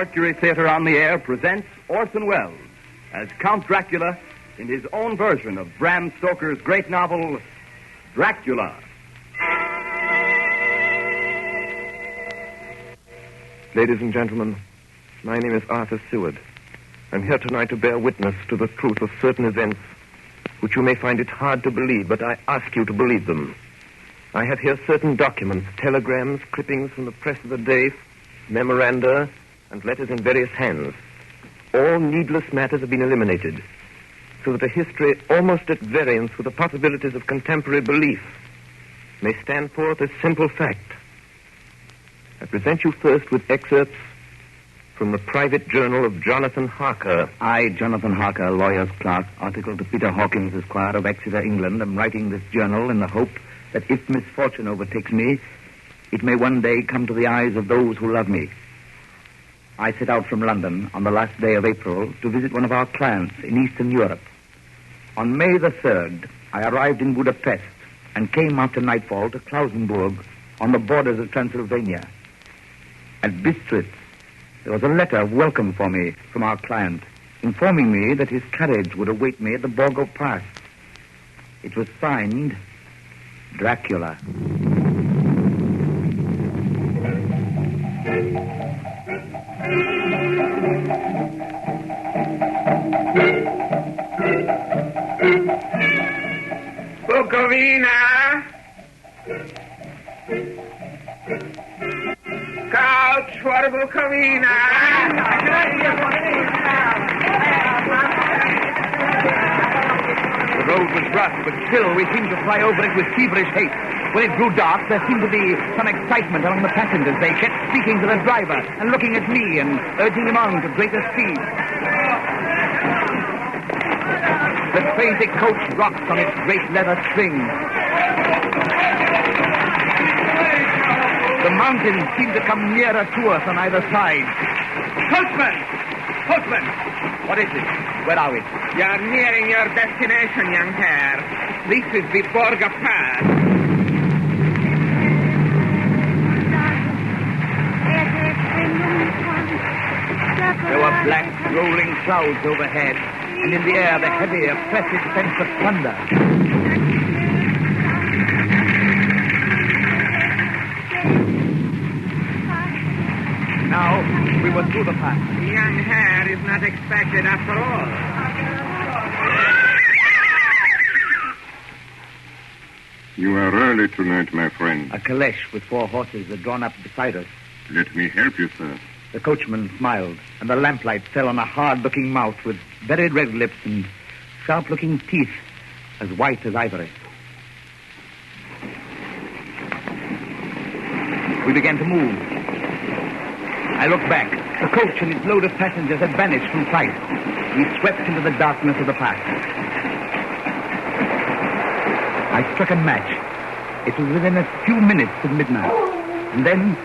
Mercury Theatre on the Air presents Orson Welles as Count Dracula in his own version of Bram Stoker's great novel, Dracula. Ladies and gentlemen, my name is Arthur Seward. I'm here tonight to bear witness to the truth of certain events which you may find it hard to believe, but I ask you to believe them. I have here certain documents, telegrams, clippings from the press of the day, memoranda, and letters in various hands. All needless matters have been eliminated, so that a history almost at variance with the possibilities of contemporary belief may stand forth as simple fact. I present you first with excerpts from the private journal of Jonathan Harker. I, Jonathan Harker, lawyer's clerk, article to Peter Hawkins, Esquire of Exeter, England, am writing this journal in the hope that if misfortune overtakes me, it may one day come to the eyes of those who love me. I set out from London on the last day of April to visit one of our clients in Eastern Europe. On May the 3rd, I arrived in Budapest and came after nightfall to Klausenburg on the borders of Transylvania. At Bistritz, there was a letter of welcome for me from our client, informing me that his carriage would await me at the Borgo Pass. It was signed Dracula. Bukovina! Couch for Bukovina! The road was rough, but still we seemed to fly over it with feverish haste. When it grew dark, there seemed to be some excitement among the passengers. They kept speaking to the driver and looking at me and urging him on to greater speed. The crazy coach rocked on its great leather strings. The mountains seemed to come nearer to us on either side. Houseman! Houseman! What is it? Where are we? You're nearing your destination, young Herr. This is the Borgo Pass. There were black, rolling clouds overhead, and in the air the heavy, oppressive sense of thunder. Now, we were through the pass. The young Herr is not expected after all. You are early tonight, my friend. A caleche with 4 horses are drawn up beside us. Let me help you, sir. The coachman smiled, and the lamplight fell on a hard-looking mouth with very red lips and sharp-looking teeth as white as ivory. We began to move. I looked back. The coach and its load of passengers had vanished from sight. We swept into the darkness of the pass. I struck a match. It was within a few minutes of midnight. And then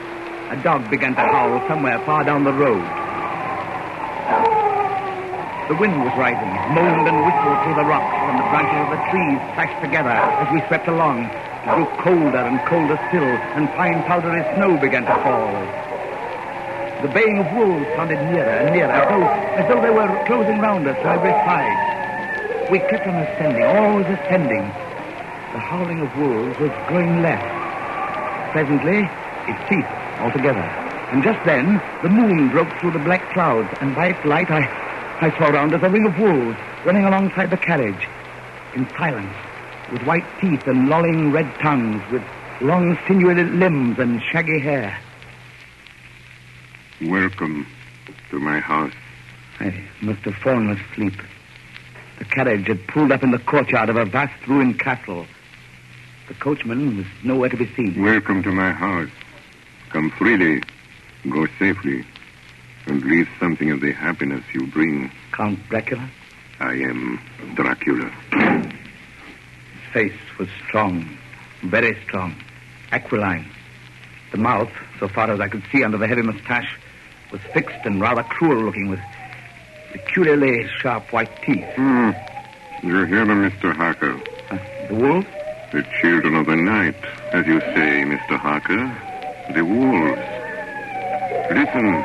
a dog began to howl somewhere far down the road. The wind was rising. It moaned and whistled through the rocks, and the branches of the trees clashed together as we swept along. It grew colder and colder still, and fine powdery snow began to fall. The baying of wolves sounded nearer and nearer, as though they were closing round us to every side. We kept on ascending, always ascending. The howling of wolves was growing less. Presently, it ceased altogether. And just then, the moon broke through the black clouds, and by its light I saw round us a ring of wolves running alongside the carriage, in silence, with white teeth and lolling red tongues, with long sinewy limbs and shaggy hair. Welcome to my house. I must have fallen asleep. The carriage had pulled up in the courtyard of a vast ruined castle. The coachman was nowhere to be seen. Welcome to my house. Come freely, go safely, and leave something of the happiness you bring. Count Dracula? I am Dracula. His face was strong, very strong, aquiline. The mouth, so far as I could see under the heavy mustache, was fixed and rather cruel-looking, with peculiarly sharp white teeth. You're human, Mr. Harker. The wolves? The children of the night, as you say, Mr. Harker. The wolves. Listen.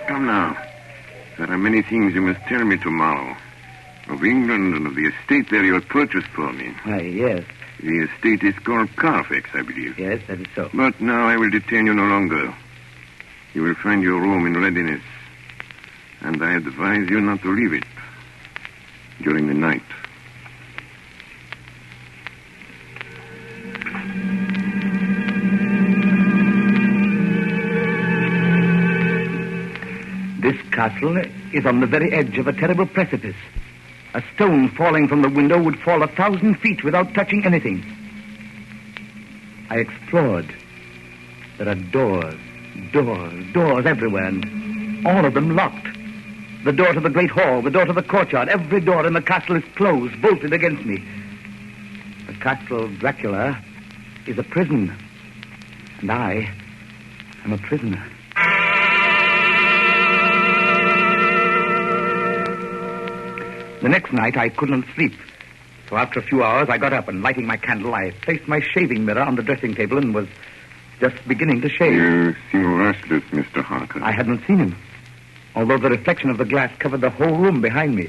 Come now. There are many things you must tell me tomorrow. Of England and of the estate there you have purchased for me. Why, yes. The estate is called Carfax, I believe. Yes, that is so. But now I will detain you no longer. You will find your room in readiness. And I advise you not to leave it during the night. This castle is on the very edge of a terrible precipice. A stone falling from the window would fall 1,000 feet without touching anything. I explored. There are doors everywhere, and all of them locked. The door to the great hall, the door to the courtyard, every door in the castle is closed, bolted against me. The castle of Dracula is a prison, and I am a prisoner. The next night, I couldn't sleep. So after a few hours, I got up and, lighting my candle, I placed my shaving mirror on the dressing table and was just beginning to shave. You seem restless, Mr. Harker. I hadn't seen him, although the reflection of the glass covered the whole room behind me.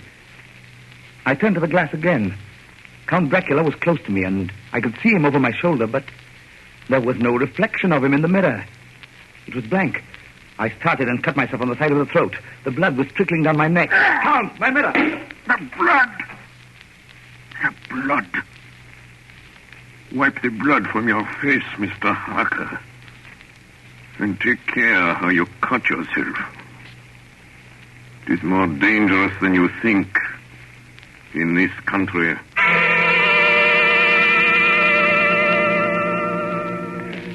I turned to the glass again. Count Dracula was close to me, and I could see him over my shoulder, but there was no reflection of him in the mirror. It was blank. I started and cut myself on the side of the throat. The blood was trickling down my neck. Count, my mirror! The blood! The blood! Wipe the blood from your face, Mr. Harker. And take care how you cut yourself. It is more dangerous than you think in this country.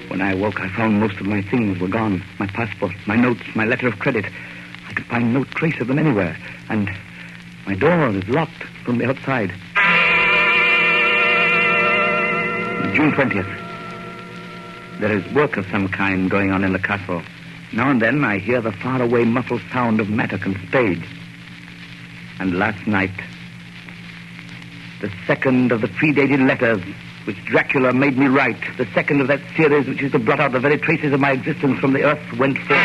When I awoke, I found most of my things were gone. My passport, my notes, my letter of credit. I could find no trace of them anywhere. And my door is locked from the outside. June 20th. There is work of some kind going on in the castle. Now and then I hear the faraway muffled sound of mattock and spade. And last night, the second of the predated letters which Dracula made me write, the second of that series which is to blot out the very traces of my existence from the earth, went forth.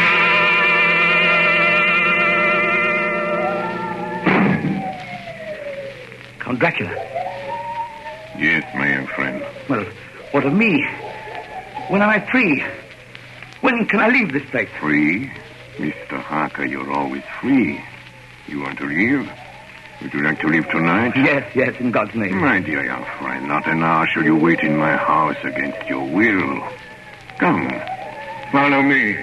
Count Dracula. Yes, my young friend. Well, what of me? When am I free? When can I leave this place? Free? Mr. Harker, you're always free. You want to leave? Would you like to leave tonight? Yes, in God's name. My dear young friend, not an hour shall you wait in my house against your will. Come, follow me.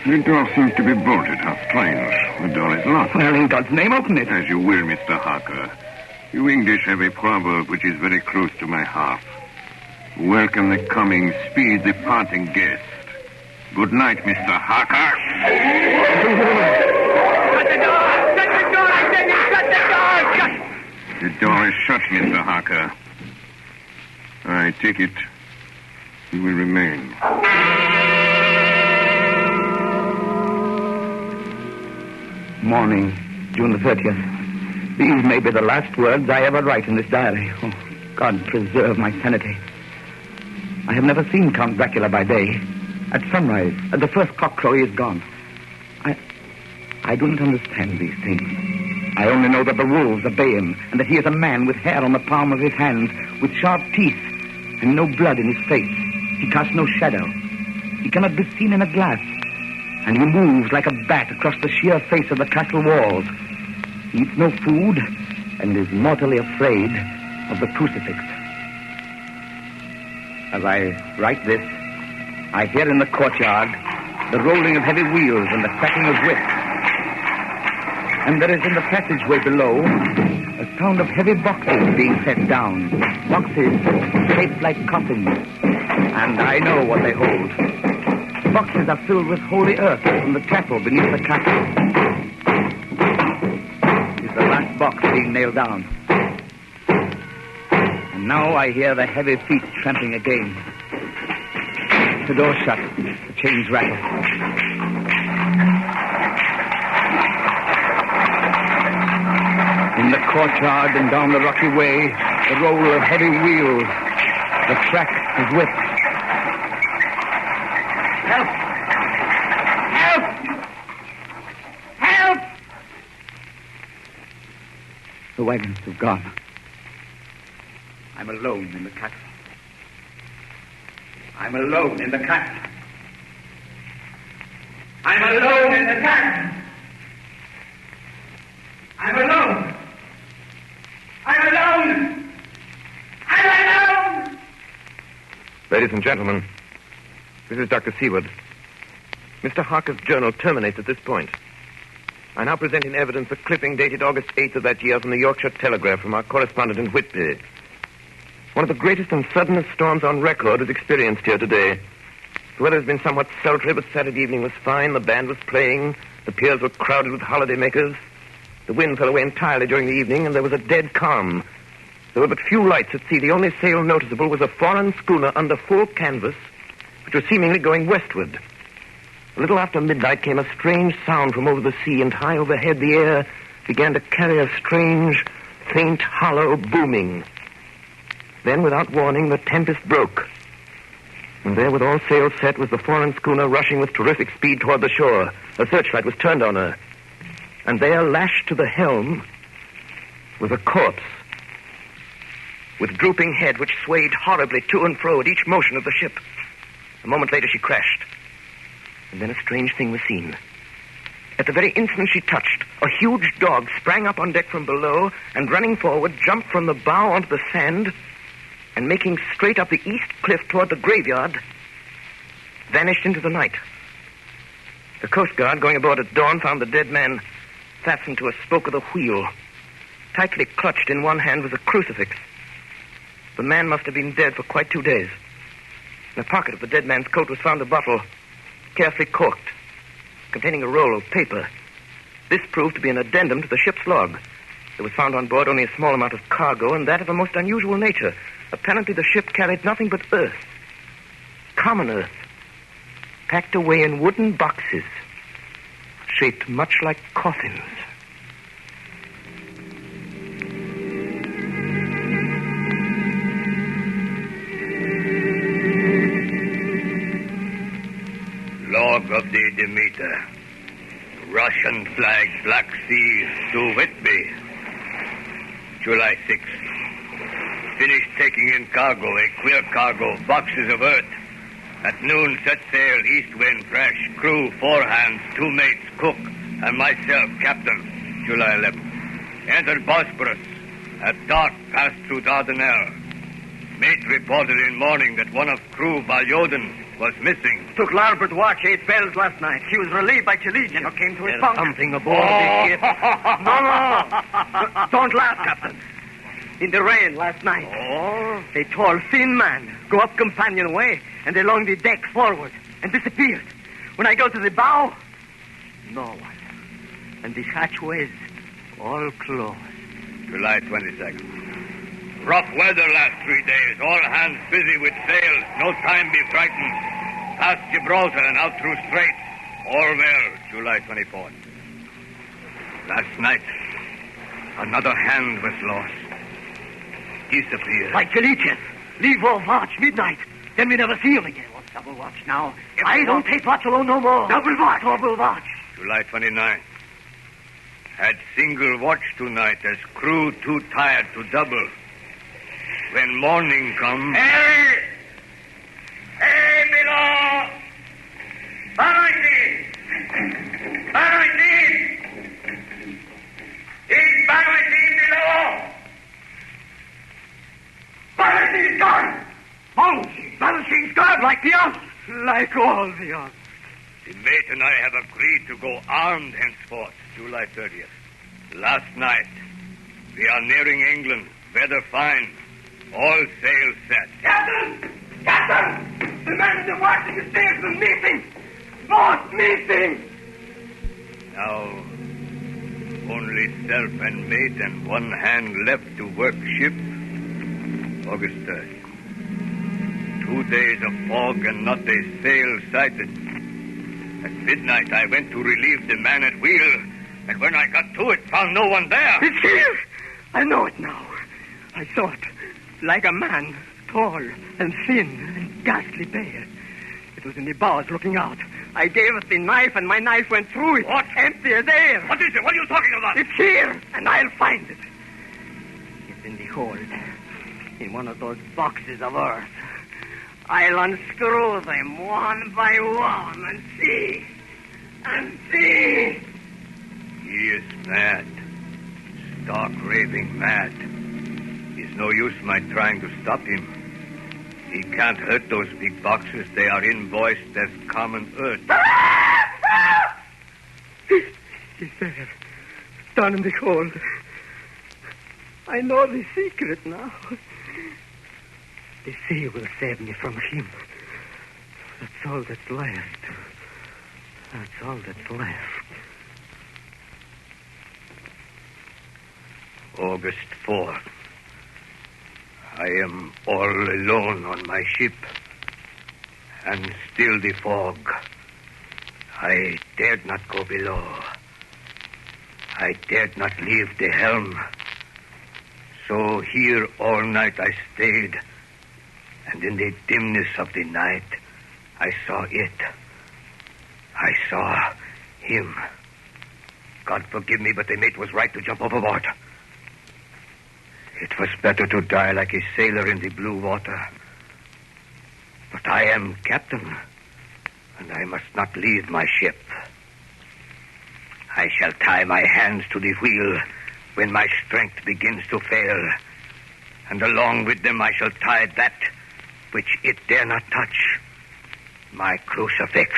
The door seems to be bolted. How strange. The door is locked. Well, in God's name, open it. As you will, Mr. Harker. You English have a proverb which is very close to my heart. Welcome the coming, speed the parting guest. Good night, Mr. Harker. Shut the door! Shut the door! I tell you, shut the door! Shut! The door is shut, Mr. Harker. I take it you will remain. Morning, June the 30th. These may be the last words I ever write in this diary. Oh, God preserve my sanity. I have never seen Count Dracula by day. At sunrise, at the first cockcrow, he is gone. I do not understand these things. I only know that the wolves obey him, and that he is a man with hair on the palm of his hands, with sharp teeth, and no blood in his face. He casts no shadow. He cannot be seen in a glass, and he moves like a bat across the sheer face of the castle walls. He eats no food, and is mortally afraid of the crucifix. As I write this, I hear in the courtyard the rolling of heavy wheels and the cracking of whips. And there is in the passageway below a sound of heavy boxes being set down. Boxes shaped like coffins. And I know what they hold. The boxes are filled with holy earth from the chapel beneath the castle. Is the last box being nailed down. And now I hear the heavy feet tramping again. The door shut. The chains rattle. In the courtyard and down the rocky way, the roll of heavy wheels. The track is whipped. Help! Help! Help! The wagons have gone. I'm alone in the castle. I'm alone in the castle. I'm alone in the castle. I'm alone. I'm alone. I'm alone. Ladies and gentlemen, this is Dr. Seward. Mr. Harker's journal terminates at this point. I now present in evidence a clipping dated August 8th of that year from the Yorkshire Telegraph from our correspondent in Whitby. One of the greatest and suddenest storms on record was experienced here today. The weather has been somewhat sultry, but Saturday evening was fine. The band was playing. The piers were crowded with holidaymakers. The wind fell away entirely during the evening, and there was a dead calm. There were but few lights at sea. The only sail noticeable was a foreign schooner under full canvas, which was seemingly going westward. A little after midnight came a strange sound from over the sea, and high overhead the air began to carry a strange, faint, hollow booming. Then, without warning, the tempest broke. And there, with all sails set, was the foreign schooner rushing with terrific speed toward the shore. A searchlight was turned on her. And there, lashed to the helm, was a corpse, with drooping head which swayed horribly to and fro at each motion of the ship. A moment later, she crashed. And then a strange thing was seen. At the very instant she touched, a huge dog sprang up on deck from below and, running forward, jumped from the bow onto the sand and, making straight up the east cliff toward the graveyard, vanished into the night. The Coast Guard, going aboard at dawn, found the dead man fastened to a spoke of the wheel. Tightly clutched in one hand was a crucifix. The man must have been dead for quite 2 days. In the pocket of the dead man's coat was found a bottle, carefully corked, containing a roll of paper. This proved to be an addendum to the ship's log. There was found on board only a small amount of cargo, and that of a most unusual nature. Apparently the ship carried nothing but earth, common earth, packed away in wooden boxes, shaped much like coffins. Log of the Demeter. Russian flag, Black Sea, to Whitby. July 6th. Finished taking in cargo, a queer cargo, boxes of earth. At noon, set sail, east wind, fresh. Crew, 4 hands, 2 mates, cook, and myself, captain. July 11th. Entered Bosporus. At dark, passed through Dardanelles. Mate reported in morning that one of crew, Valjoden, was missing. Took larboard watch 8 bells last night. He was relieved by Chilidian, who came to his bunk. Something aboard this ship. No. Don't laugh, Captain. In the rain last night. Oh? A tall, thin man go up companionway and along the deck forward and disappeared. When I go to the bow, no one. And the hatchways all closed. July 22nd. Rough weather last 3 days. All hands busy with sails. No time be frightened. Past Gibraltar and out through Straits. All well. July 24th. Last night, another hand was lost. Disappeared. Like Chilidian. Leave off watch midnight. Then we never see him again. What's double watch now? I don't take watch alone no more. Double watch. Double watch. July 29th. Had single watch tonight as crew too tired to double. When morning comes... Hey! Hey, below! Barricade! Barricade! He's barricade below! Barricade gone! Barricade's gone like the others! Like all the others. The mate and I have agreed to go armed henceforth, July 30th. Last night, we are nearing England. Weather fine. All sails set. Captain! Captain! The men are watching the stairs are missing! Both missing! Now, only self and mate and 1 hand left to work ship. August 3rd. 2 days of fog and not a sail sighted. At midnight, I went to relieve the man at wheel, and when I got to it, found no one there. It's here! I know it now. I saw it. Like a man tall and thin and ghastly pale. It was in the bows looking out. I gave it the knife, and my knife went through it. What? Empty as air. What is it? What are you talking about? It's here, and I'll find it. It's in the hold, in one of those boxes of earth. I'll unscrew them one by one and see. And see. He is mad. Stark raving mad. It's no use my trying to stop him. He can't hurt those big boxes. They are invoiced as common earth. He's there. Down in the hold. I know the secret now. The sea will save me from him. That's all that's left. That's all that's left. August 4th. I am all alone on my ship. And still the fog. I dared not go below. I dared not leave the helm. So here all night I stayed. And in the dimness of the night, I saw it. I saw him. God forgive me, but the mate was right to jump overboard. It was better to die like a sailor in the blue water. But I am captain, and I must not leave my ship. I shall tie my hands to the wheel when my strength begins to fail. And along with them I shall tie that which it dare not touch, my crucifix.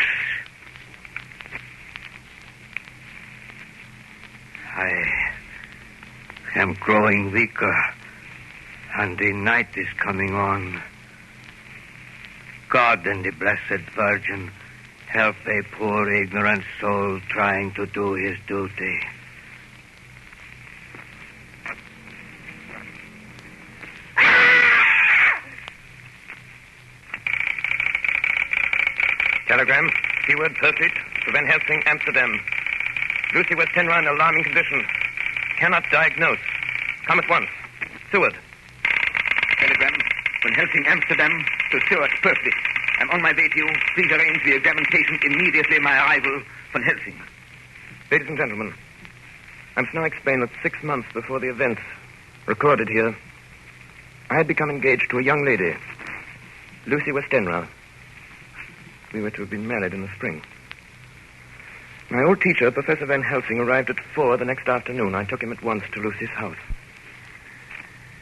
I am growing weaker, and the night is coming on. God and the Blessed Virgin help a poor ignorant soul trying to do his duty. Telegram. Keyword posted to Van Helsing, Amsterdam. Lucy Westenra in alarming condition. Cannot diagnose. Come at once. Seward. Telegram. Van Helsing, Amsterdam to Stuart Pursley. I'm on my way to you. Please arrange the examination immediately my arrival. Van Helsing. Ladies and gentlemen, I must now explain that 6 months before the events recorded here, I had become engaged to a young lady, Lucy Westenra. We were to have been married in the spring. My old teacher, Professor Van Helsing, arrived at 4 the next afternoon. I took him at once to Lucy's house.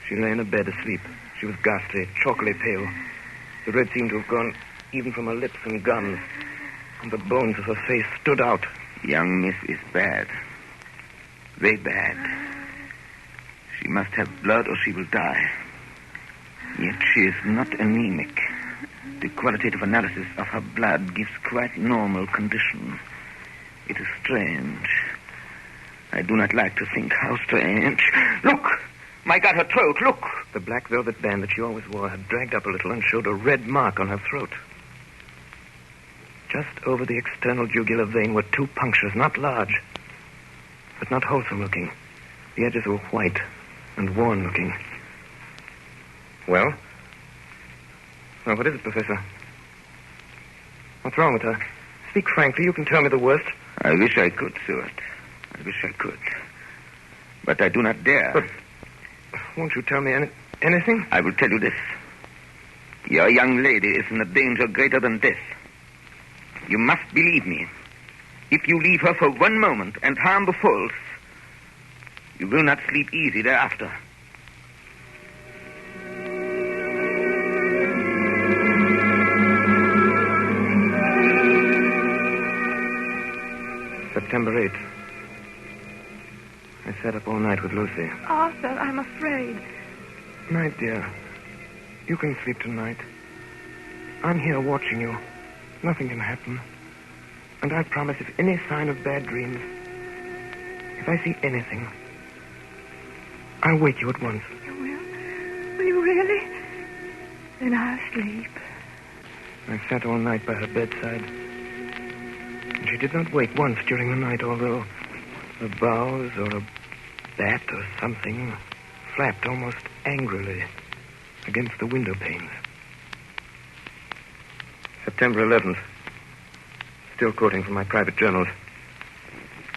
She lay in a bed asleep. She was ghastly, chalkily pale. The red seemed to have gone even from her lips and gums, and the bones of her face stood out. Young miss is bad. Very bad. She must have blood or she will die. Yet she is not anemic. The qualitative analysis of her blood gives quite normal condition. It is strange. I do not like to think how strange. Look! My God, her throat, look! The black velvet band that she always wore had dragged up a little and showed a red mark on her throat. Just over the external jugular vein were 2 punctures, not large, but not wholesome looking. The edges were white and worn looking. Well, what is it, Professor? What's wrong with her? Speak frankly. You can tell me the worst. I wish I could, Stuart. I wish I could. But I do not dare. But won't you tell me anything? I will tell you this. Your young lady is in a danger greater than death. You must believe me. If you leave her for 1 moment and harm befalls, you will not sleep easy thereafter. September 8th. I sat up all night with Lucy. Arthur, I'm afraid. My dear, you can sleep tonight. I'm here watching you. Nothing can happen. And I promise if any sign of bad dreams, if I see anything, I'll wake you at once. You will? Will you really? Then I'll sleep. I sat all night by her bedside. And she did not wake once during the night, although a boughs or a bat or something flapped almost angrily against the window panes. September 11th. Still quoting from my private journals.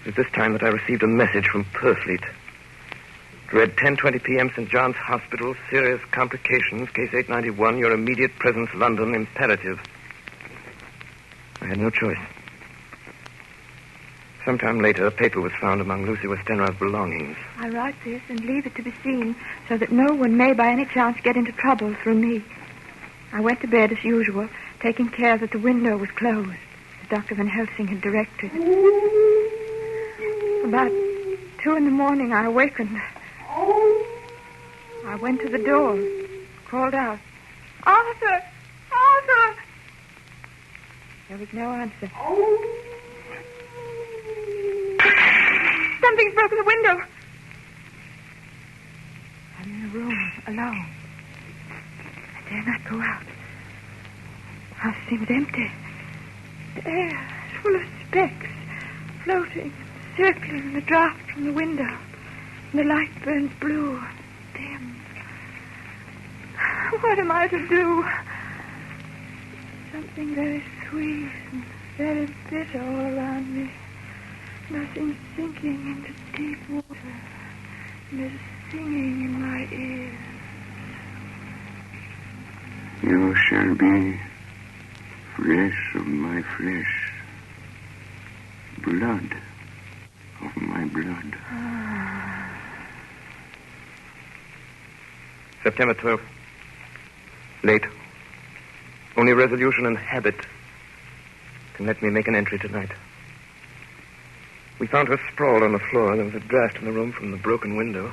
It was this time that I received a message from Purfleet. It read 10:20 p.m. St. John's Hospital, serious complications, case 891, your immediate presence, London, imperative. I had no choice. Sometime later, a paper was found among Lucy Westenra's belongings. I write this and leave it to be seen so that no one may by any chance get into trouble through me. I went to bed as usual, taking care that the window was closed, as Dr. Van Helsing had directed. About 2 a.m, I awakened. I went to the door, called out, "Arthur! Arthur!" There was no answer. Something's broken the window. I'm in a room, alone. I dare not go out. The house seems empty. The air is full of specks, floating, circling in the draught from the window. And the light burns blue and dim. What am I to do? Something very sweet and very bitter all around me. Nothing sinking into deep water. And there's singing in my ears. You shall be flesh of my flesh, blood of my blood. September 12th. Late. Only resolution and habit can let me make an entry tonight. We found her sprawled on the floor. There was a draft in the room from the broken window.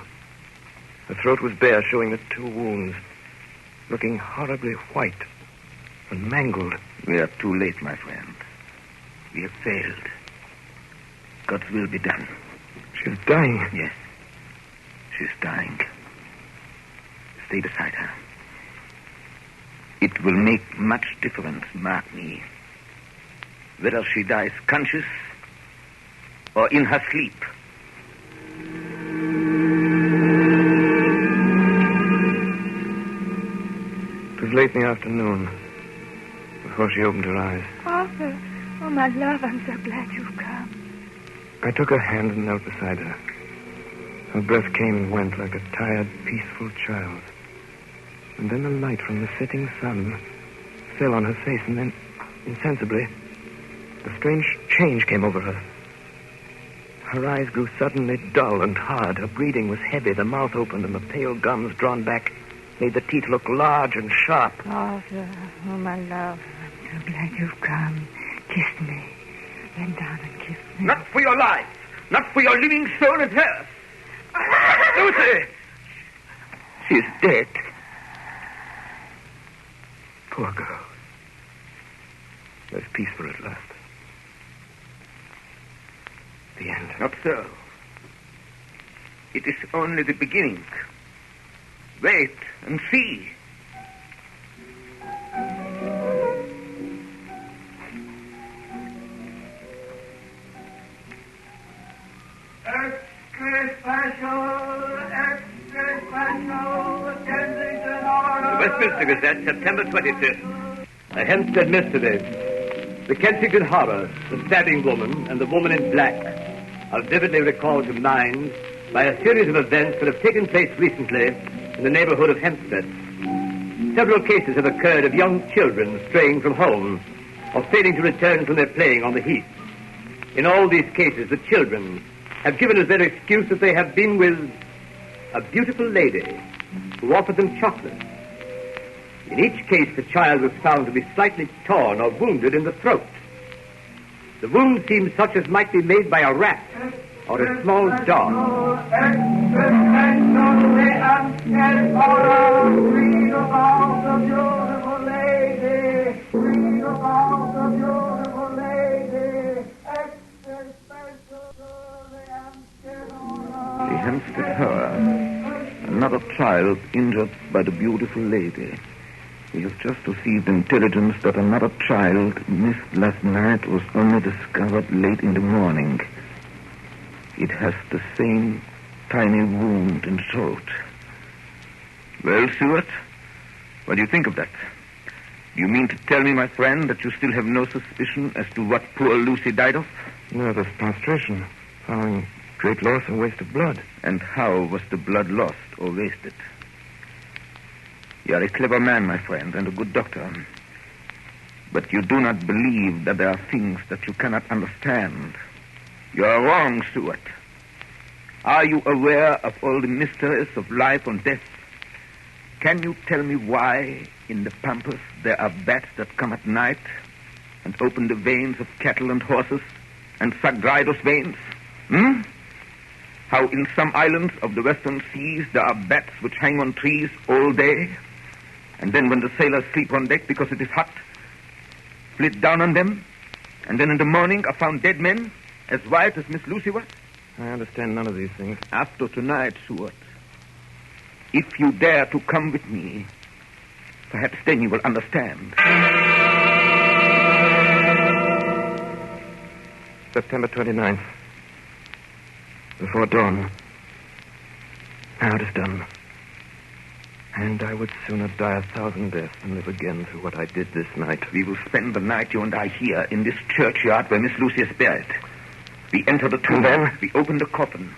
Her throat was bare, showing the 2 wounds, looking horribly white and mangled. We are too late, my friend. We have failed. God's will be done. She's dying. Yes. She's dying. Stay beside her. It will make much difference, mark me, whether she dies conscious or in her sleep. It was late in the afternoon before she opened her eyes. Arthur, oh, my love, I'm so glad you've come. I took her hand and knelt beside her. Her breath came and went like a tired, peaceful child. And then the light from the setting sun fell on her face, and then, insensibly, a strange change came over her. Her eyes grew suddenly dull and hard. Her breathing was heavy. The mouth opened, and the pale gums drawn back made the teeth look large and sharp. Arthur, oh, my love, I'm so glad you've come. Kiss me. Bend down and kiss me. Not for your life. Not for your living soul and hers. Lucy! She's dead. Poor girl. There's peace for her at last. The end. Not so. It is only the beginning. Wait and see. Westminster Gazette, September 25th. A Hempstead mystery. The Kensington Horror, the stabbing woman, and the woman in black are vividly recalled to mind by a series of events that have taken place recently in the neighborhood of Hempstead. Several cases have occurred of young children straying from home or failing to return from their playing on the heath. In all these cases, the children have given as their excuse that they have been with a beautiful lady who offered them chocolate. In each case, the child was found to be slightly torn or wounded in the throat. The wound seemed such as might be made by a rat or a small dog. The Hempstead Horror. Another child injured by the beautiful lady. We have just received intelligence that another child missed last night was only discovered late in the morning. It has the same tiny wound in the throat. Well, Stuart, What do you think of that? Do you mean to tell me, my friend, that you still have no suspicion as to what poor Lucy died of? Nervous prostration, following great loss and waste of blood. And how was the blood lost or wasted? You are a clever man, my friend, and a good doctor. But you do not believe that there are things that you cannot understand. You are wrong, Stuart. Are you aware of all the mysteries of life and death? Can you tell me why in the pampas there are bats that come at night and open the veins of cattle and horses and suck dry those veins? How in some islands of the western seas there are bats which hang on trees all day, and then when the sailors sleep on deck because it is hot, split down on them, and then in the morning are found dead men as white as Miss Lucy was? I understand none of these things. After tonight, Stuart, if you dare to come with me, perhaps then you will understand. September 29th. Before dawn. Now it is done. And I would sooner die 1,000 deaths than live again through what I did this night. We will spend the night, you and I, here, in this churchyard where Miss Lucy is buried. We enter the tomb. And then? We open the coffin.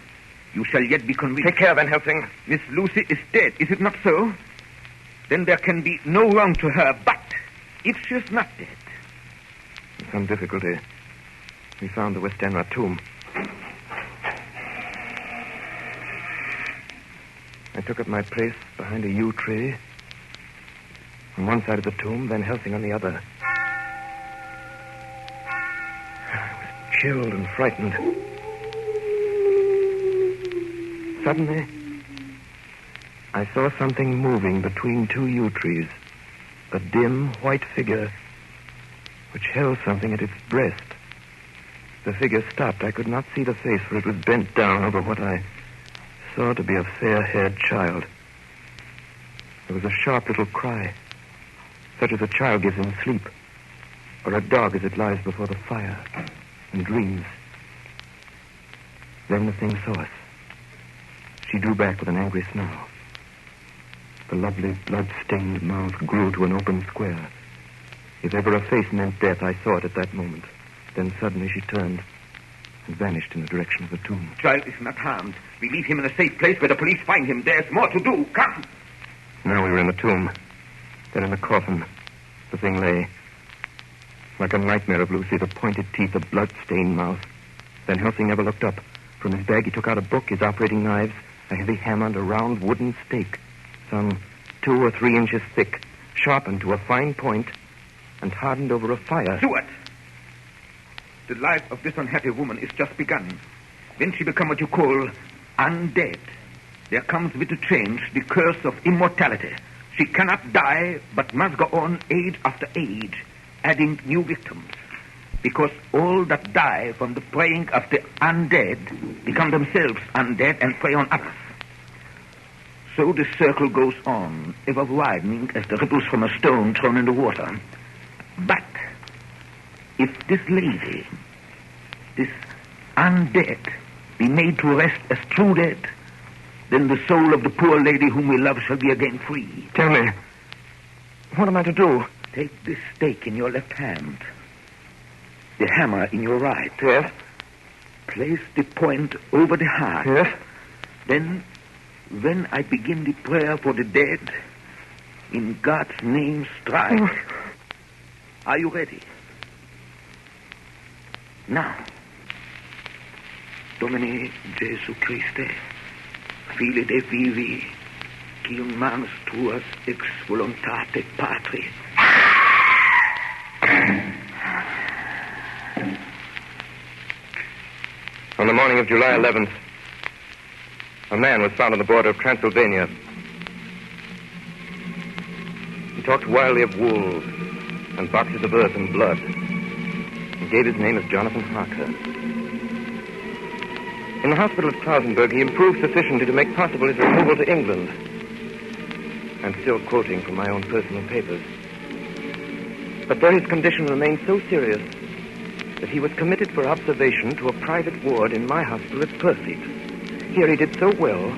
You shall yet be convinced. Take care, Van Helsing. Miss Lucy is dead, is it not so? Then there can be no wrong to her. But if she is not dead... With some difficulty, we found the Westenra tomb. I took up my place behind a yew tree. On one side of the tomb, Van Helsing on the other. I was chilled and frightened. Suddenly, I saw something moving between two yew trees. A dim, white figure which held something at its breast. The figure stopped. I could not see the face, for it was bent down over what I saw to be a fair-haired child. There was a sharp little cry, such as a child gives in sleep, or a dog as it lies before the fire and dreams. Then the thing saw us. She drew back with an angry snarl. The lovely, blood-stained mouth grew to an open square. If ever a face meant death, I saw it at that moment. Then suddenly she turned and vanished in the direction of the tomb. Child is not harmed. We leave him in a safe place where the police find him. There's more to do. Come. Now we were in the tomb. Then in the coffin. The thing lay. Like a nightmare of Lucy, the pointed teeth, the blood-stained mouth. Van Helsing never looked up. From his bag he took out a book, his operating knives, a heavy hammer, and a round wooden stake, some 2 or 3 inches thick, sharpened to a fine point, and hardened over a fire. Stuart! The life of this unhappy woman is just begun. When she become what you call undead, there comes with the change the curse of immortality. She cannot die, but must go on age after age, adding new victims. Because all that die from the preying of the undead become themselves undead and prey on others. So the circle goes on, ever widening as the ripples from a stone thrown in the water. But if this lady, this undead, be made to rest as true dead, then the soul of the poor lady whom we love shall be again free. Tell me, what am I to do? Take this stake in your left hand, the hammer in your right. Yes? Place the point over the heart. Yes? Then, when I begin the prayer for the dead, in God's name strike. Are you ready? Now, Domine Jesu Christe, Fili de vivi, quium manus tuas ex voluntate Patri. On the morning of July 11th, a man was found on the border of Transylvania. He talked wildly of wolves and boxes of earth and blood. He gave his name as Jonathan Harker. In the hospital at Klausenberg, he improved sufficiently to make possible his removal to England. I'm still quoting from my own personal papers. But there his condition remained so serious that he was committed for observation to a private ward in my hospital at Percy. Here he did so well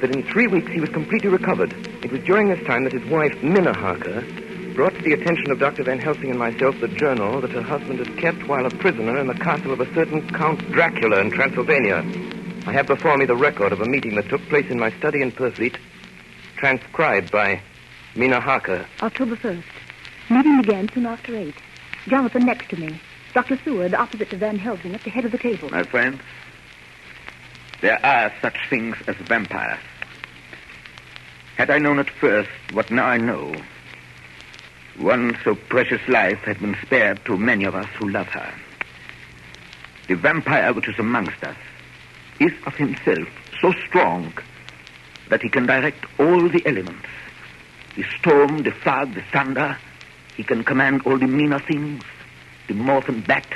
that in 3 weeks he was completely recovered. It was during this time that his wife, Minna Harker, brought to the attention of Dr. Van Helsing and myself the journal that her husband had kept while a prisoner in the castle of a certain Count Dracula in Transylvania. I have before me the record of a meeting that took place in my study in Purfleet, transcribed by Minna Harker. October 1st. Meeting began soon after 8. Jonathan next to me. Dr. Seward opposite to Van Helsing at the head of the table. My friends, there are such things as vampires. Had I known at first what now I know, one so precious life had been spared to many of us who love her. The vampire which is amongst us is of himself so strong that he can direct all the elements. The storm, the fog, the thunder. He can command all the meaner things, the moth and bat,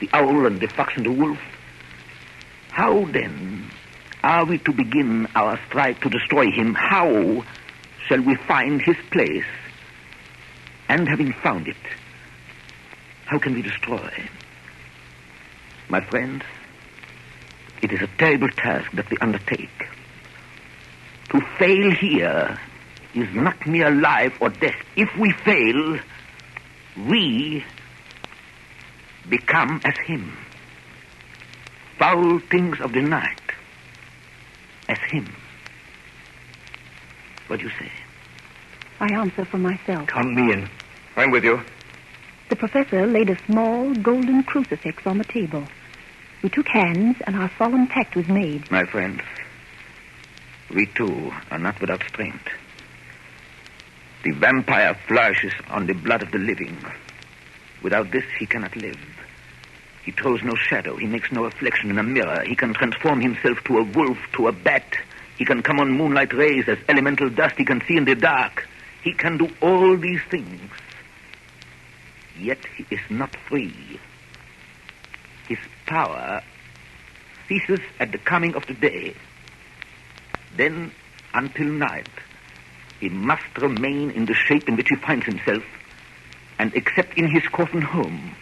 the owl and the fox and the wolf. How, then, are we to begin our strike to destroy him? How shall we find his place? And having found it, how can we destroy? My friends, it is a terrible task that we undertake. To fail here is not mere life or death. If we fail, we become as him. Foul things of the night, as him. What do you say? I answer for myself. Count me in. I'm with you. The professor laid a small golden crucifix on the table. We took hands, and our solemn pact was made. My friends, we too are not without strength. The vampire flourishes on the blood of the living. Without this, he cannot live. He throws no shadow. He makes no reflection in a mirror. He can transform himself to a wolf, to a bat. He can come on moonlight rays as elemental dust. He can see in the dark. He can do all these things. Yet he is not free. His power ceases at the coming of the day. Then, until night, he must remain in the shape in which he finds himself, and except in his coffin home,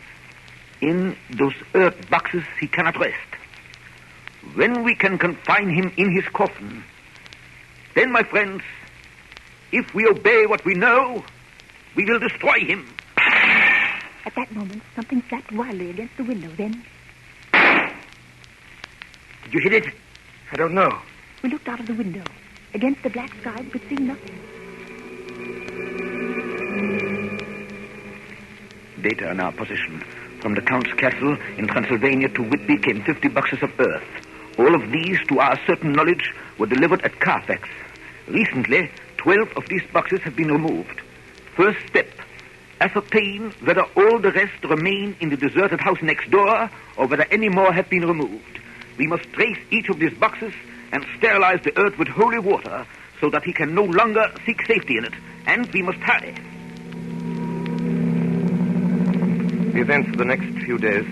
in those earth boxes, he cannot rest. When we can confine him in his coffin, then, my friends, if we obey what we know, we will destroy him. At that moment, something slapped wildly against the window. Then, Did you hit it? I don't know. we looked out of the window. Against the black sky, we could see nothing. Data in our possession. From the Count's castle in Transylvania to Whitby came 50 boxes of earth. All of these, to our certain knowledge, were delivered at Carfax. Recently, 12 of these boxes have been removed. First step, ascertain whether all the rest remain in the deserted house next door or whether any more have been removed. We must trace each of these boxes and sterilize the earth with holy water so that he can no longer seek safety in it. And we must hurry. The events of the next few days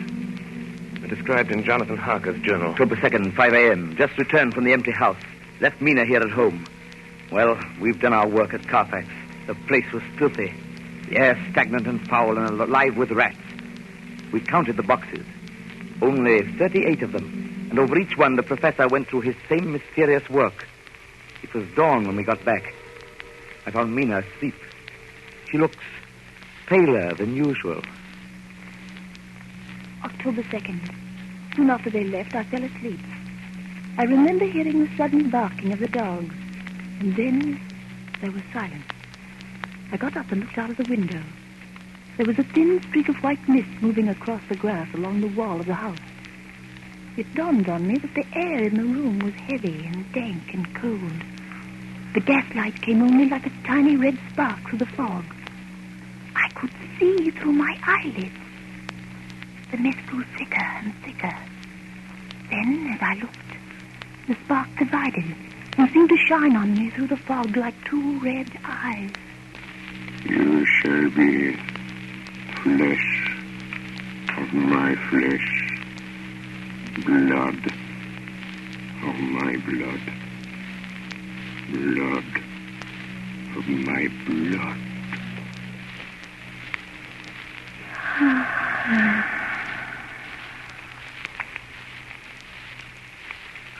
are described in Jonathan Harker's journal. October 2nd, 5 a.m. Just returned from the empty house. Left Mina here at home. Well, we've done our work at Carfax. The place was filthy. The air stagnant and foul and alive with rats. We counted the boxes. Only 38 of them. And over each one, the professor went through his same mysterious work. It was dawn when we got back. I found Mina asleep. She looks paler than usual. October 2nd. Soon after they left, I fell asleep. I remember hearing the sudden barking of the dogs. And then there was silence. I got up and looked out of the window. There was a thin streak of white mist moving across the grass along the wall of the house. It dawned on me that the air in the room was heavy and dank and cold. The gaslight came only like a tiny red spark through the fog. I could see through my eyelids. The mist grew thicker and thicker. Then, as I looked, the spark divided and seemed to shine on me through the fog like two red eyes. You shall be flesh of my flesh, blood of my blood, blood of my blood.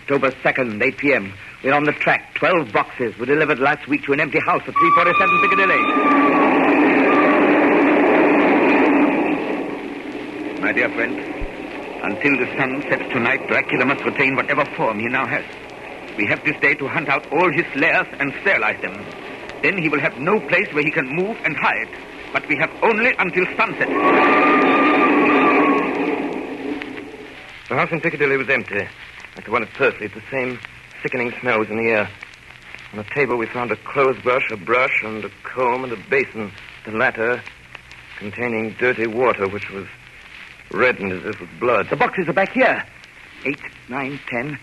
October 2nd, 8 p.m. We're on the track. 12 boxes were delivered last week to an empty house at 347 Piccadilly. My dear friend, until the sun sets tonight, Dracula must retain whatever form he now has. We have this day to hunt out all his lairs and sterilize them. Then he will have no place where he can move and hide. But we have only until sunset. The house in Piccadilly was empty. Like the one at Pursley, the same sickening smell was in the air. On the table we found a clothes brush, a brush, and a comb and a basin. The latter containing dirty water, which was reddened as if with blood. The boxes are back here. 8, 9, 10,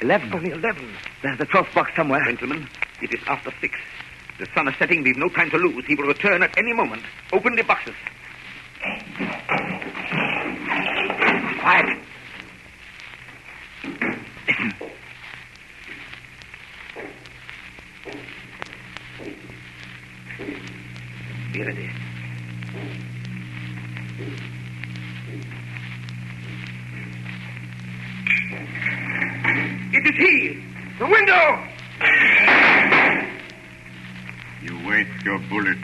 11. Only 11. There's the 12th box somewhere. Gentlemen, it is after 6. The sun is setting. We've no time to lose. He will return at any moment. Open the boxes. Quiet. Listen. Be ready. It is he! The window! You waste your bullets,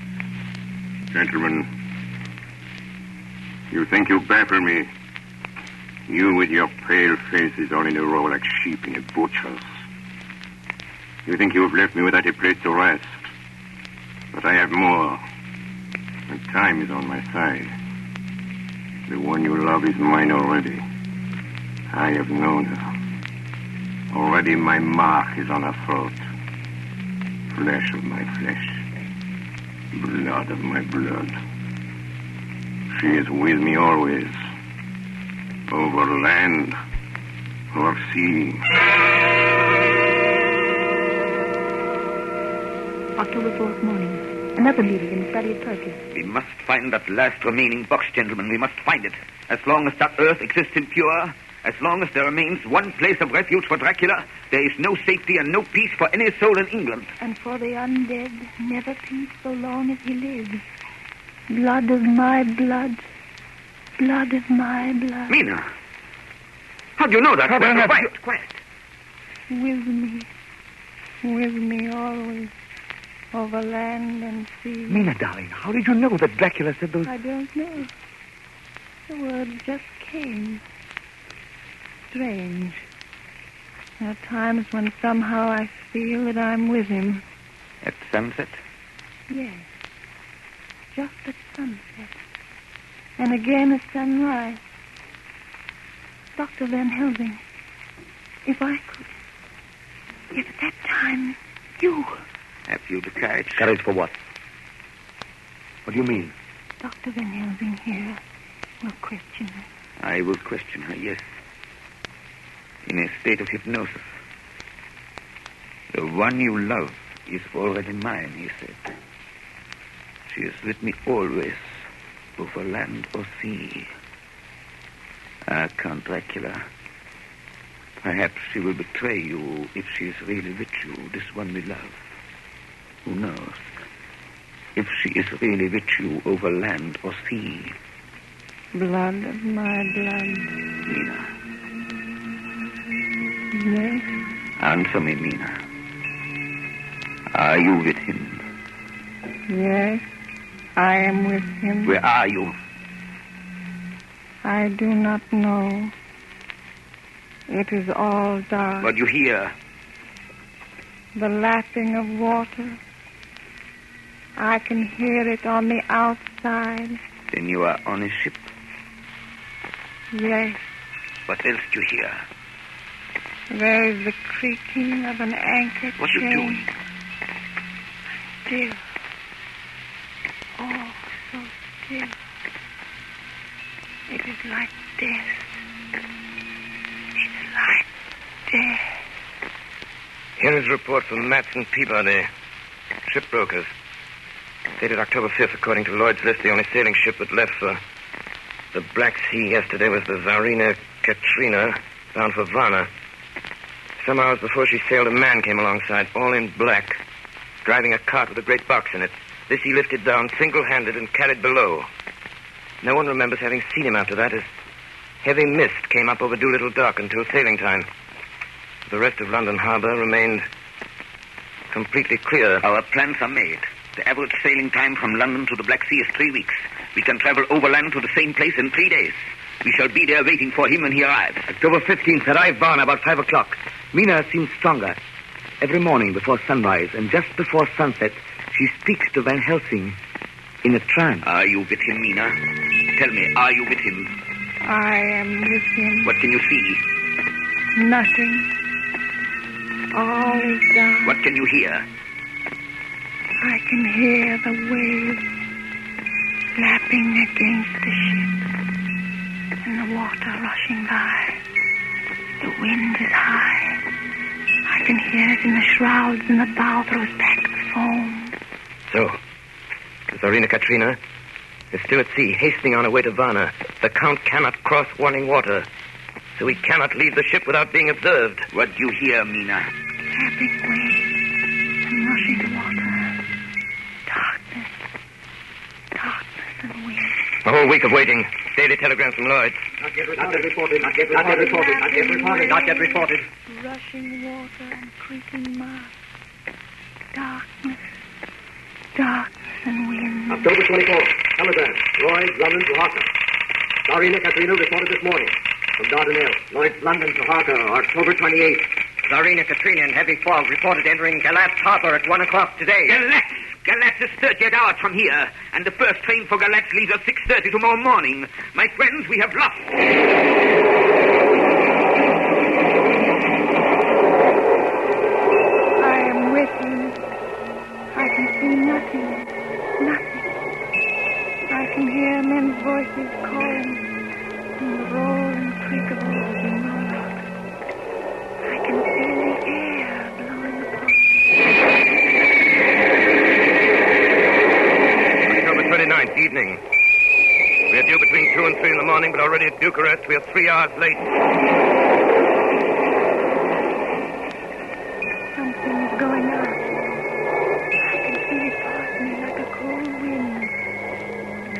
gentlemen. You think you baffle me. You with your pale faces all in a row like sheep in a butcher's. You think you have left me without a place to rest. But I have more. And time is on my side. The one you love is mine already. I have known her. Already my mark is on her throat. Flesh of my flesh. Blood of my blood. She is with me always. Over land or sea. October 4th morning. Another meeting in the study of Turkey. We must find that last remaining box, gentlemen. We must find it. As long as that earth exists impure, as long as there remains one place of refuge for Dracula, there is no safety and no peace for any soul in England. And for the undead, never peace so long as he lives. Blood of my blood. Blood of my blood. Mina! How do you know that? Quiet. With me always, over land and sea. Mina, darling, how did you know that Dracula said those... I don't know. The word just came. Strange. There are times when somehow I feel that I'm with him. At sunset? Yes. Just at sunset. And again at sunrise. Dr. Van Helsing, if I could... If at that time, you... Have you the courage? Courage for what? What do you mean? Dr. Van Helsing here will question her. I will question her, yes. In a state of hypnosis. The one you love is already mine, he said. She is with me always, over land or sea. Ah, Count Dracula. Perhaps she will betray you if she is really with you, this one we love. Who knows? If she is really with you over land or sea. Blood of my blood. Mina. Yes. Answer me, Mina. Are you with him? Yes. I am with him. Where are you? I do not know. It is all dark. What do you hear? The lapping of water. I can hear it on the outside. Then you are on a ship. Yes. What else do you hear? There is the creaking of an anchor What are you chain. doing? Still. Oh, so still. It is like death. It's like death. Here is a report from Matson Peabody, shipbrokers. Dated October 5th, according to Lloyd's list, the only sailing ship that left for the Black Sea yesterday was the Tsarina Katrina, bound for Varna. Some hours before she sailed, a man came alongside, all in black, driving a cart with a great box in it. This he lifted down single-handed and carried below. No one remembers having seen him after that, as heavy mist came up over Doolittle Dock until sailing time. The rest of London Harbour remained completely clear. Our plans are made. The average sailing time from London to the Black Sea is 3 weeks. We can travel overland to the same place in 3 days. We shall be there waiting for him when he arrives. October 15th, arrive Varna about 5 o'clock. Mina seems stronger. Every morning before sunrise and just before sunset, she speaks to Van Helsing in a trance. Are you with him, Mina? Tell me, are you with him? I am with him. What can you see? Nothing. All is dark. What can you hear? I can hear the waves lapping against the ship and the water rushing by. The wind is high. I can hear it in the shrouds and the bow throws back the foam. So, the Tsarina Katrina is still at sea, hastening on her way to Varna. The Count cannot cross warning water, so he cannot leave the ship without being observed. What do you hear, Mina? Lapping waves and rushing water. Darkness. Darkness and wind. A whole week of waiting. Daily telegrams from Lloyd's. Not yet reported. Not yet reported. Rushing water and creaking mud. Darkness. Darkness and wind. October 24th. Telegram. Lloyd's, London to Harker. Tsarina Katrina reported this morning. From Dardanelles. Lloyd's, London to Harker, October 28th. Tsarina Katrina in heavy fog reported entering Galatz Harbor at 1 o'clock today. Galatz! Galatz is 38 hours from here, and the first train for Galatz leaves at 6:30 tomorrow morning. My friends, we have lost. I am with him. I can see nothing. Nothing. I can hear men's voices calling and the roar and creak of oars in the water. I can feel the air blowing upon me. October 29th, evening. We are due between 2 and 3 in the morning, but already at Bucharest we are 3 hours late. Something's going on. I can feel it pass me like a cold wind.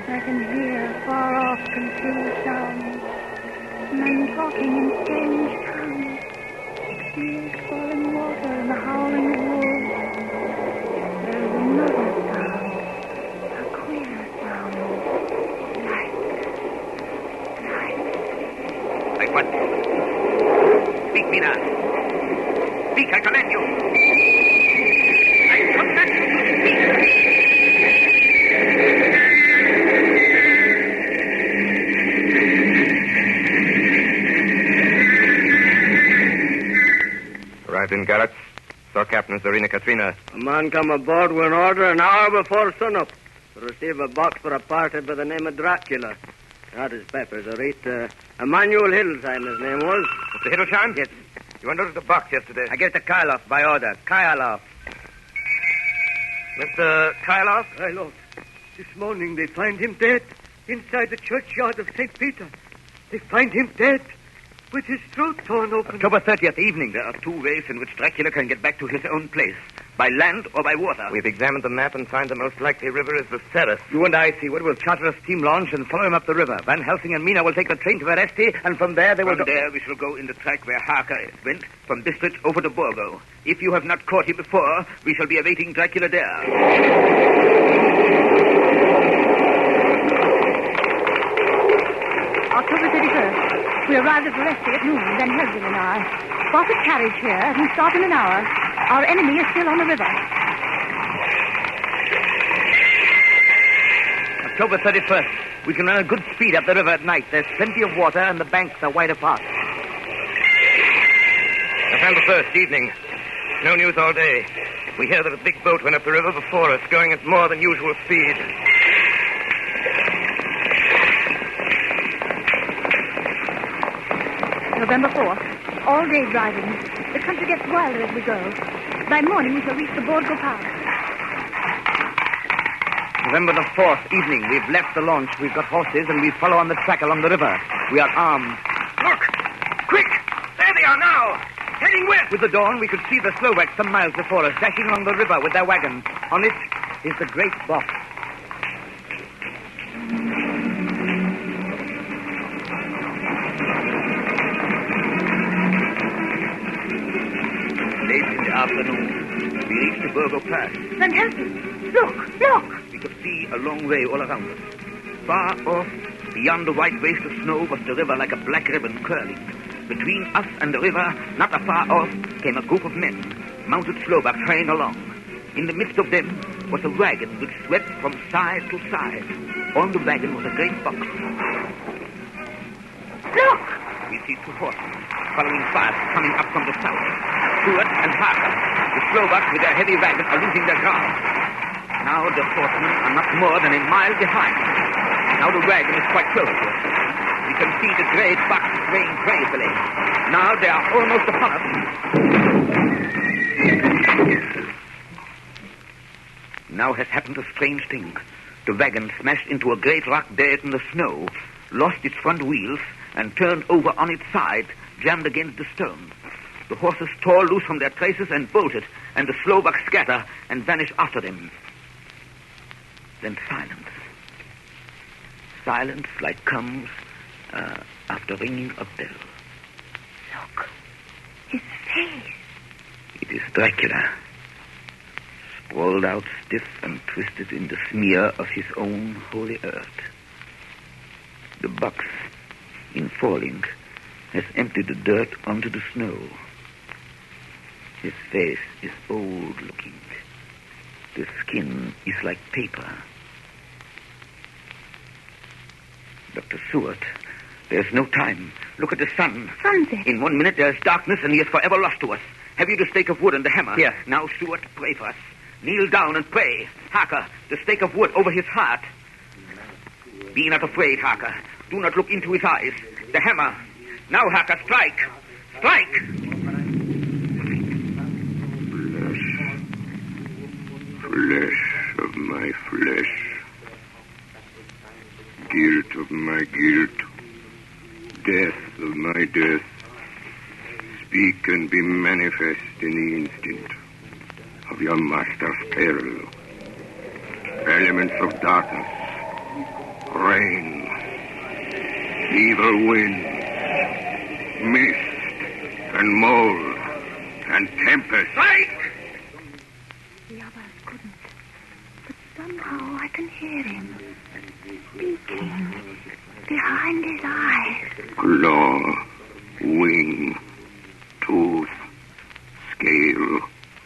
I can hear far off confused sounds. Men talking in strange tongues. Tears falling water and the howling of wolves. There is another sound. A queer sound. Like what? Speak, Mina. Speak, I command you. I command you to speak. Arrived in Galatz. Saw Captain Tsarina Katrina. A man come aboard with an order an hour before sunup to receive a box for a party by the name of Dracula. That is peppers, all right. Emmanuel Hildesheim, his name was. Mr. Hildesheim? Yes. You unloaded the box yesterday. I gave it to Kyloff by order. Kyloff. Mr. Kyloff? My lord, this morning they find him dead inside the churchyard of St. Peter. They find him dead with his throat torn open. October 30th evening. There are 2 ways in which Dracula can get back to his own place. By land or by water. We've examined the map and find the most likely river is the Ceres. You and I, Seaward, will charter a steam launch and follow him up the river. Van Helsing and Mina will take the train to Veresti, and from there they will From there we shall go in the track where Harker went, from Bistritz over to Borgo. If you have not caught him before, we shall be awaiting Dracula there. October 31st. We arrived at Veresti at noon, Van Helsing and I. Spotted carriage here, and we start in an hour. Our enemy is still on the river. October 31st. We can run at good speed up the river at night. There's plenty of water, and the banks are wide apart. November 1st, evening. No news all day. We hear that a big boat went up the river before us, going at more than usual speed. November 4th. All day driving. The country gets wilder as we go. By morning, we shall reach the Borgo Pass. November the 4th, evening. We've left the launch. We've got horses, and we follow on the track along the river. We are armed. Look! Quick! There they are now! Heading west! With the dawn, we could see the Slovaks some miles before us, dashing along the river with their wagon. On it is the great box. afternoon, we reached the Burgo Pass. Van Helsing, look! We could see a long way all around us. Far off, beyond the white waste of snow, was the river like a black ribbon curling. Between us and the river, not afar off, came a group of men, mounted Slovaks hurrying along. In the midst of them was a wagon which swept from side to side. On the wagon was a great box. Look! We see two horsemen, following fast, coming up from the south. Stuart and Harker, the Slovaks with their heavy wagon, are losing their ground. Now the horsemen are not more than a mile behind. Now the wagon is quite close to us. We can see the great box swaying gracefully. Now they are almost upon us. Now has happened a strange thing. The wagon smashed into a great rock bed in the snow, lost its front wheels, and turned over on its side, jammed against the stone. The horses tore loose from their traces and bolted, and the Slovaks scatter and vanish after them. Then silence. Silence like comes after ringing a bell. Look, his face. It is Dracula, sprawled out stiff and twisted in the smear of his own holy earth. The box, in falling, has emptied the dirt onto the snow. His face is old-looking. The skin is like paper. Dr. Seward, there's no time. Look at the sun. Sunset. In 1 minute there's darkness and he is forever lost to us. Have you the stake of wood and the hammer? Yes. Now, Seward, pray for us. Kneel down and pray. Harker, the stake of wood over his heart. Be not afraid, Harker. Do not look into his eyes. The hammer. Now, Harker, strike. Strike! Flesh of my flesh. Guilt of my guilt. Death of my death. Speak and be manifest in the instant of your master's peril. Elements of darkness, rain, evil wind, mist, and mold, and tempest. Strike! The others couldn't. But somehow I can hear him speaking behind his eyes. Claw, wing, tooth, scale,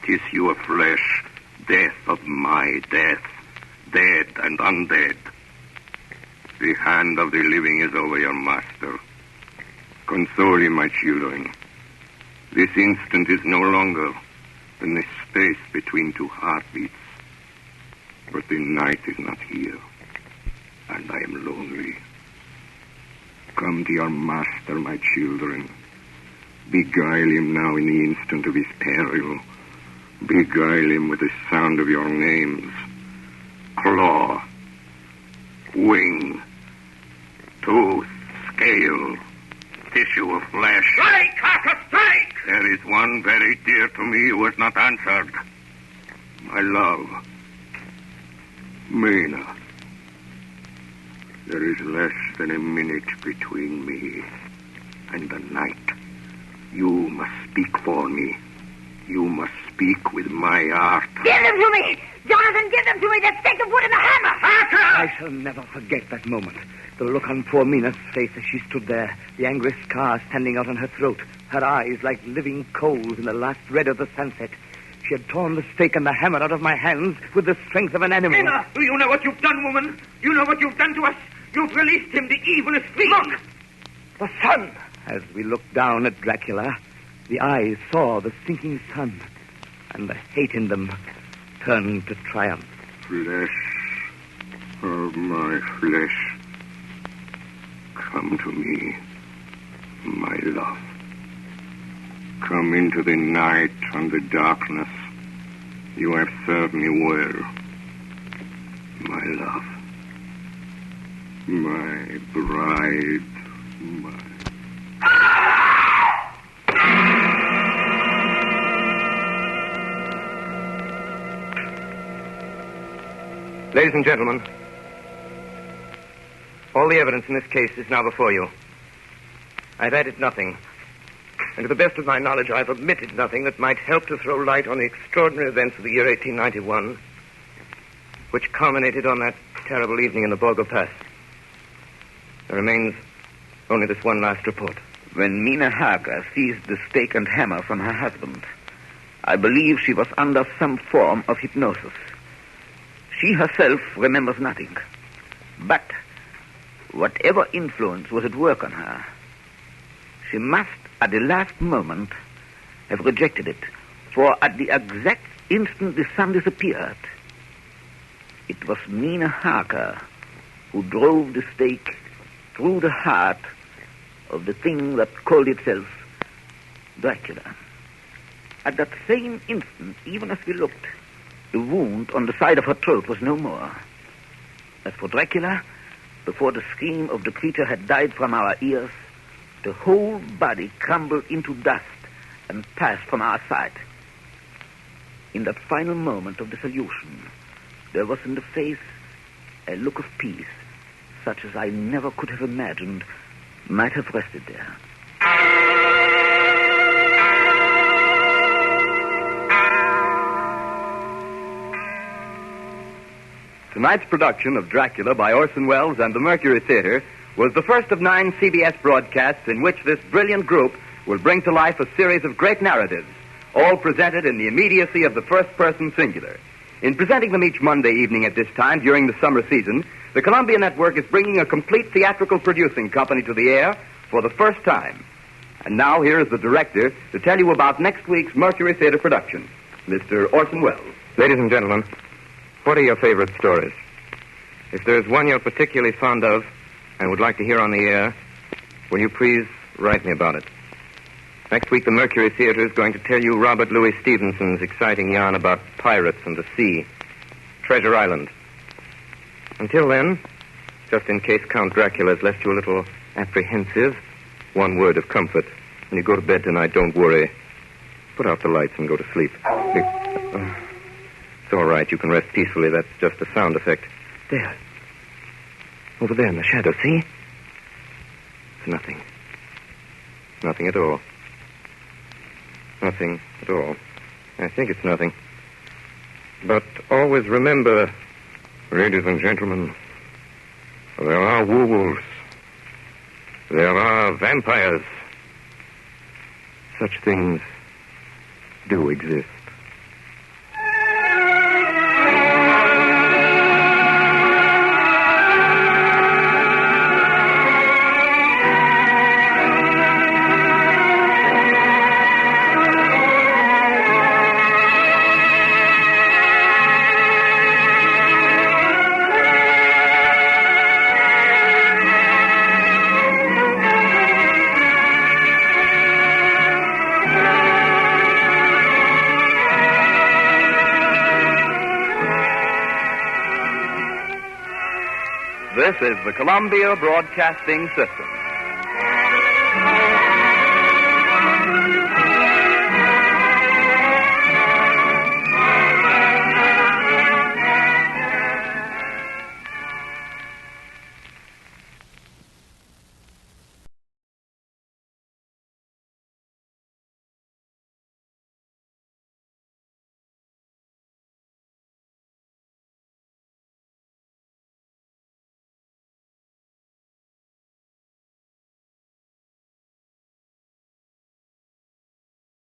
tissue of flesh, death of my death, dead and undead. The hand of the living is over your master. Console him, my children. This instant is no longer than the space between two heartbeats. But the night is not here, and I am lonely. Come to your master, my children. Beguile him now in the instant of his peril. Beguile him with the sound of your names. Claw, wing, tooth, scale, tissue of flesh. Strike, Harker, strike! There is one very dear to me who has not answered. My love, Mina. There is less than a minute between me and the night. You must speak for me. You must speak with my heart. Give them to me! Jonathan, give them to me! The stake of wood and the hammer! I shall never forget that moment. The look on poor Mina's face as she stood there, the angry scar standing out on her throat, her eyes like living coals in the last red of the sunset. She had torn the stake and the hammer out of my hands with the strength of an animal. Mina, do you know what you've done, woman? You know what you've done to us? You've released him. The evil is free. Look! The sun! As we looked down at Dracula, the eyes saw the sinking sun, and the hate in them turned to triumph. Flesh of my flesh. Come to me, my love. Come into the night and the darkness. You have served me well, my love. My bride, my... Ladies and gentlemen, all the evidence in this case is now before you. I've added nothing. And to the best of my knowledge, I've omitted nothing that might help to throw light on the extraordinary events of the year 1891, which culminated on that terrible evening in the Borgo Pass. There remains only this one last report. When Mina Harker seized the stake and hammer from her husband, I believe she was under some form of hypnosis. She herself remembers nothing. But whatever influence was at work on her, she must, at the last moment, have rejected it. For at the exact instant the sun disappeared, it was Mina Harker who drove the stake through the heart of the thing that called itself Dracula. At that same instant, even as we looked, the wound on the side of her throat was no more. As for Dracula, before the scream of the creature had died from our ears, the whole body crumbled into dust and passed from our sight. In that final moment of dissolution, there was in the face a look of peace, such as I never could have imagined might have rested there. Tonight's production of Dracula by Orson Welles and the Mercury Theatre was the first of 9 CBS broadcasts in which this brilliant group will bring to life a series of great narratives, all presented in the immediacy of the first-person singular. In presenting them each Monday evening at this time during the summer season, the Columbia Network is bringing a complete theatrical producing company to the air for the first time. And now here is the director to tell you about next week's Mercury Theatre production, Mr. Orson Welles. Ladies and gentlemen, what are your favorite stories? If there's one you're particularly fond of and would like to hear on the air, will you please write me about it? Next week, the Mercury Theatre is going to tell you Robert Louis Stevenson's exciting yarn about pirates and the sea, Treasure Island. Until then, just in case Count Dracula has left you a little apprehensive, one word of comfort. When you go to bed tonight, don't worry. Put out the lights and go to sleep. It's all right. You can rest peacefully. That's just a sound effect. There. Over there in the shadow, see? It's nothing. Nothing at all. Nothing at all. I think it's nothing. But always remember, ladies and gentlemen, there are werewolves. There are vampires. Such things do exist. This is the Columbia Broadcasting System.